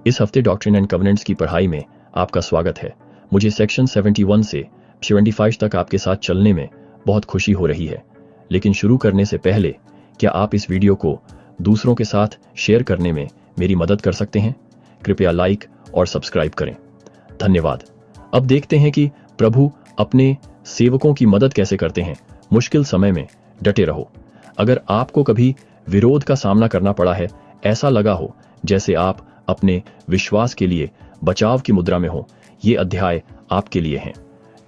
इस हफ्ते doctrine and कवेनेंट्स की पढ़ाई में आपका स्वागत है। मुझे सेक्शन 71 से 75 तक आपके साथ चलने में बहुत खुशी हो रही है। लेकिन शुरू करने से पहले क्या आप इस वीडियो को दूसरों के साथ शेयर करने में मेरी मदद कर सकते हैं? कृपया लाइक और सब्सक्राइब करें। धन्यवाद। अब देखते हैं कि प्रभु अपने सेवकों की मदद कैसे करते हैं। मुश्किल समय में डटे रहो। अगर आपको कभी विरोध का सामना करना पड़ा है, ऐसा लगा हो जैसे आप अपने विश्वास के लिए बचाव की मुद्रा में हो, ये अध्याय आपके लिए हैं।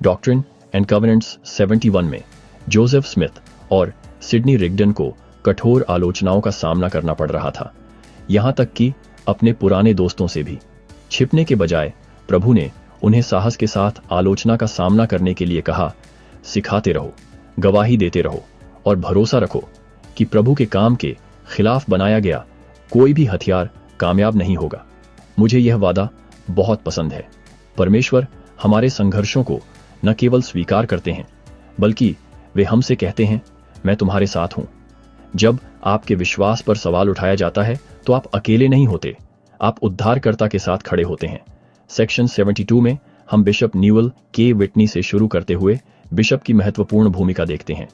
डॉक्ट्रिन एंड कवेनेंट्स 71 में जोसेफ स्मिथ और सिडनी रिगडन को कठोर आलोचनाओं का सामना करना पड़ रहा था, यहां तक कि अपने पुराने दोस्तों से भी। छिपने के बजाय प्रभु ने उन्हें साहस के साथ आलोचना का सामना करने के लिए कहा, सिखाते रहो, गवाही देते रहो और भरोसा रखो कि प्रभु के काम के खिलाफ बनाया गया कोई भी हथियार कामयाब नहीं होगा। मुझे यह वादा बहुत पसंद है। परमेश्वर हमारे संघर्षों को न केवल स्वीकार करते हैं, बल्कि वे हमसे कहते हैं, मैं तुम्हारे साथ हूं। जब आपके विश्वास पर सवाल उठाया जाता है तो आप अकेले नहीं होते, आप उद्धारकर्ता के साथ खड़े होते हैं। सेक्शन 72 में हम बिशप न्यूएल के विटनी से शुरू करते हुए बिशप की महत्वपूर्ण भूमिका देखते हैं।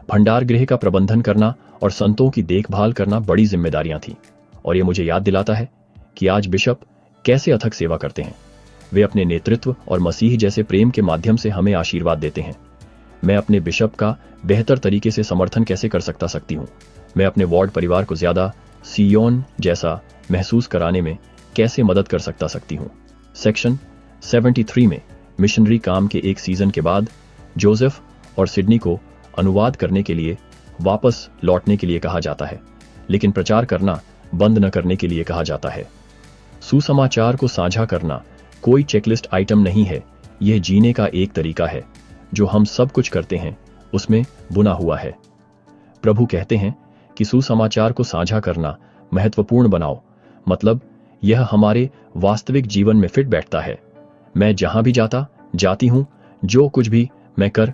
भंडार गृह का प्रबंधन करना और संतों की देखभाल करना बड़ी जिम्मेदारियां थीं, और यह मुझे याद दिलाता है कि आज बिशप कैसे अथक सेवा करते हैं। वे अपने नेतृत्व और मसीह जैसे प्रेम के माध्यम से हमें आशीर्वाद देते हैं। मैं अपने बिशप का बेहतर तरीके से समर्थन कैसे कर सकती हूँ? मैं अपने वार्ड परिवार को ज्यादा सियोन जैसा महसूस कराने में कैसे मदद कर सकती हूँ? सेक्शन 73 में मिशनरी काम के एक सीजन के बाद जोसेफ और सिडनी को अनुवाद करने के लिए वापस लौटने के लिए कहा जाता है, लेकिन प्रचार करना बंद न करने के लिए कहा जाता है। सुसमाचार को साझा करना कोई चेकलिस्ट आइटम नहीं है, यह जीने का एक तरीका है। जो हम सब कुछ करते हैं उसमें बुना हुआ है। प्रभु कहते हैं कि सुसमाचार को साझा करना महत्वपूर्ण बनाओ, मतलब यह हमारे वास्तविक जीवन में फिट बैठता है। मैं जहां भी जाती हूं, जो कुछ भी मैं कर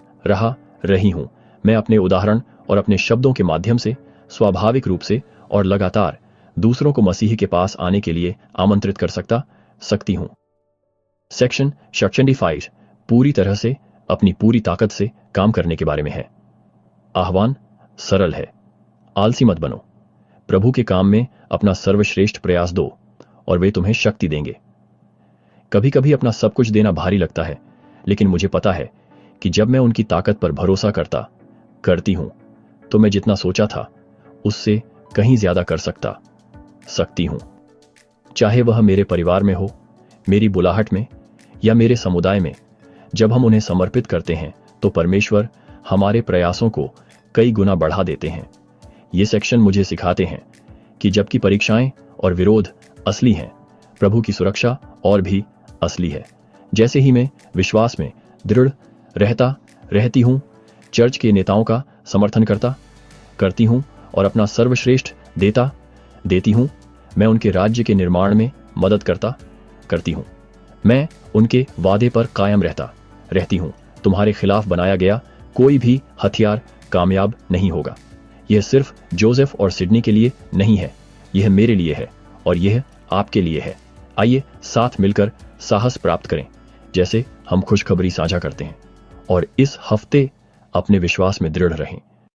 रही हूं, मैं अपने उदाहरण और अपने शब्दों के माध्यम से स्वाभाविक रूप से और लगातार दूसरों को मसीह के पास आने के लिए आमंत्रित कर सकती हूं। सेक्शन 75 पूरी तरह से अपनी पूरी ताकत से काम करने के बारे में है। आह्वान सरल है, आलसी मत बनो। प्रभु के काम में अपना सर्वश्रेष्ठ प्रयास दो और वे तुम्हें शक्ति देंगे। कभी कभी अपना सब कुछ देना भारी लगता है, लेकिन मुझे पता है कि जब मैं उनकी ताकत पर भरोसा करती हूं तो मैं जितना सोचा था उससे कहीं ज्यादा कर सकती हूं। चाहे वह मेरे परिवार में हो, मेरी बुलाहट में या मेरे समुदाय में। जब हम उन्हें समर्पित करते हैं तो परमेश्वर हमारे प्रयासों को कई गुना बढ़ा देते हैं। ये सेक्शन मुझे सिखाते हैं कि जबकि परीक्षाएं और विरोध असली हैं, प्रभु की सुरक्षा और भी असली है। जैसे ही मैं विश्वास में दृढ़ रहती हूं, चर्च के नेताओं का समर्थन करती हूं और अपना सर्वश्रेष्ठ देती हूं, मैं उनके राज्य के निर्माण में मदद करती हूं। मैं उनके वादे पर कायम रहती हूं। तुम्हारे खिलाफ बनाया गया कोई भी हथियार कामयाब नहीं होगा। यह सिर्फ जोसेफ और सिडनी के लिए नहीं है, यह मेरे लिए है और यह आपके लिए है। आइए साथ मिलकर साहस प्राप्त करें जैसे हम खुशखबरी साझा करते हैं, और इस हफ्ते अपने विश्वास में दृढ़ रहें।